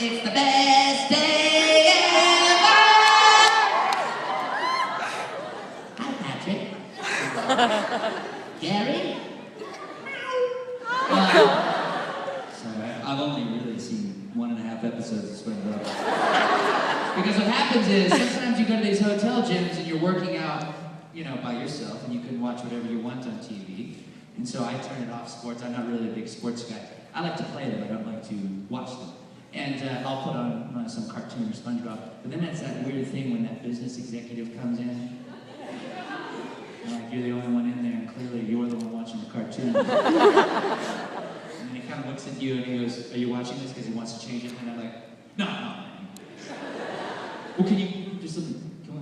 It's the best day ever! Hi, Patrick. Gary? Sorry, I've only really seen 1.5 episodes of Spongebob. Because what happens is, sometimes you go to these hotel gyms and you're working out, you know, by yourself, and you can watch whatever you want on TV. And so I turn it off sports. I'm not really a big sports guy. I like to play them, I don't like to watch them. And I'll put on some cartoon or Spongebob. But then that's that weird thing when that business executive comes in. And like, you're the only one in there, and clearly you're the one watching the cartoon. And then he kind of looks at you and he goes, "Are you watching this?" Because he wants to change it. And I'm like, no. Well, can we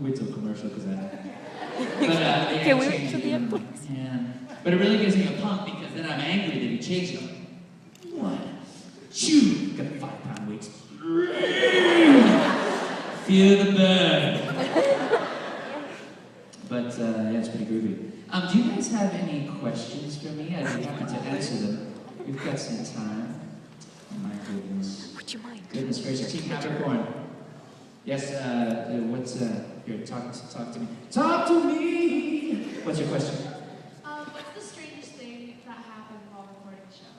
wait till commercial? Because Can we wait till the end, please? Yeah. But it really gives me a pump because then I'm angry that he changed it. What? Shoo! Got a 5-pound weight. Feel the burn. But yeah, it's pretty groovy. Do you guys have any questions for me? I'd be happy to answer them. We've got some time. Oh my goodness. Would you mind? Goodness gracious. Team Haberkorn. Yes, what's, here, talk to me. Talk to me! What's your question? What's the strangest thing that happened while recording the show?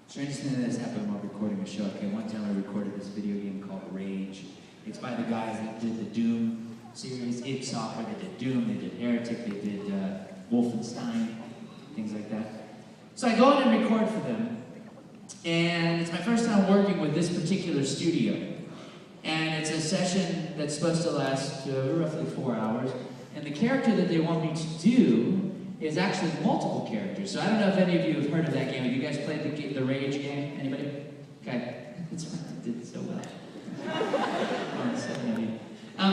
Strangest thing that has happened while recording a show. Okay, one time I recorded this video game called Rage. It's by the guys that did the Doom series, id Software. They did Doom, they did Heretic, they did Wolfenstein, things like that. So I go in and record for them, and it's my first time working with this particular studio. And it's a session that's supposed to last roughly 4 hours. And the character that they want me to do is actually multiple characters. So I don't know if any of you have heard of that game. Have you guys played the Rage game? Anybody? Okay. It's fun. I did so well.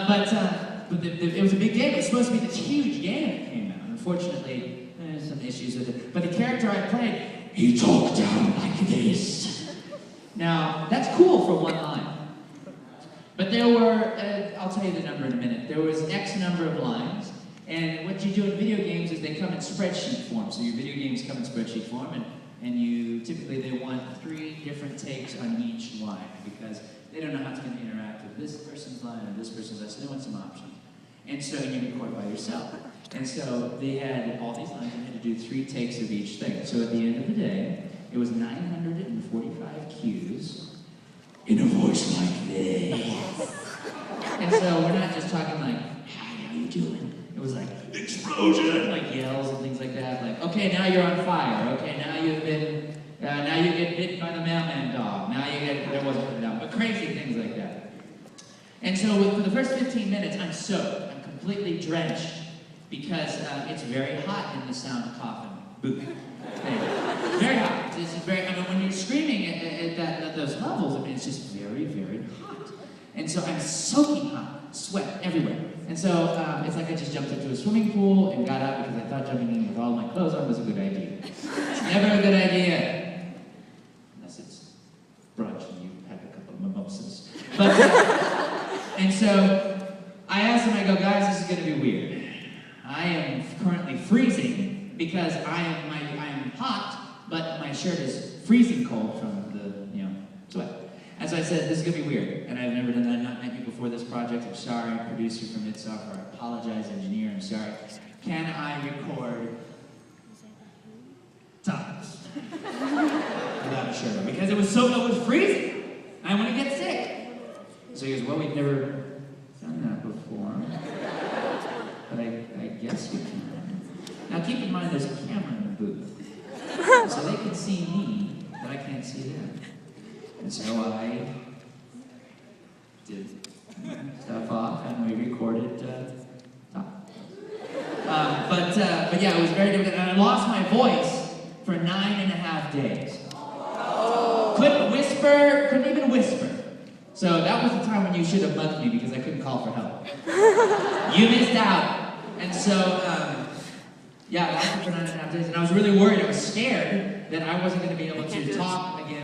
But it was a big game. It was supposed to be this huge game that came out. Unfortunately, there's some issues with it. But the character I played, he talked down like this. Now, that's cool for one line. But there were, I'll tell you the number in a minute, there was X number of lines, and what you do in video games is they come in spreadsheet form. So your video games come in spreadsheet form, and you, typically they want 3 different takes on each line, because they don't know how it's going to interact with this person's line or this person's line, so they want some options. And so you record by yourself. And so they had all these lines, and you had to do 3 takes of each thing. So at the end of the day, it was 945 cues, in a voice like this. And so we're not just talking like, "Hi, how you doing?" It was like, explosion, like yells and things like that. Like, okay, now you're on fire. Okay, now you've been, now you get bitten by the mailman dog. Now you get, there wasn't enough, but crazy things like that. And so for the first 15 minutes, I'm soaked. I'm completely drenched because it's very hot in the sound coffin booth. Anyway, very hot. This is very, I mean, when you're screaming at those levels, I mean, it's just very, very hot. And so I'm soaking hot, sweat everywhere. And so it's like I just jumped into a swimming pool and got out because I thought jumping in with all my clothes on was a good idea. It's never a good idea. Unless it's brunch and you've had a couple of mimosas. But, and so I asked them, I go, "Guys, this is going to be weird. I am currently freezing because I am hot, but my shirt is freezing cold from the, sweat." And so I said, "This is gonna be weird, and I've never done that. I've not met you before this project. I'm sorry, producer from id Software. I apologize, engineer. I'm sorry. Can I record topless without a shirt on? Because it was freezing. I want to get sick." So he goes, "Well, we've never done that before, but I guess we can." Now keep in mind, there's a camera in the booth. So they can see me, but I can't see them. And so I did stuff off, and we recorded top. But yeah, it was very difficult, and I lost my voice for 9.5 days. Couldn't whisper, couldn't even whisper. So that was the time when you should have bugged me because I couldn't call for help. You missed out. And so, yeah, I lost it for 9.5 days, and I was really worried. I was scared that I wasn't going to be able to talk again.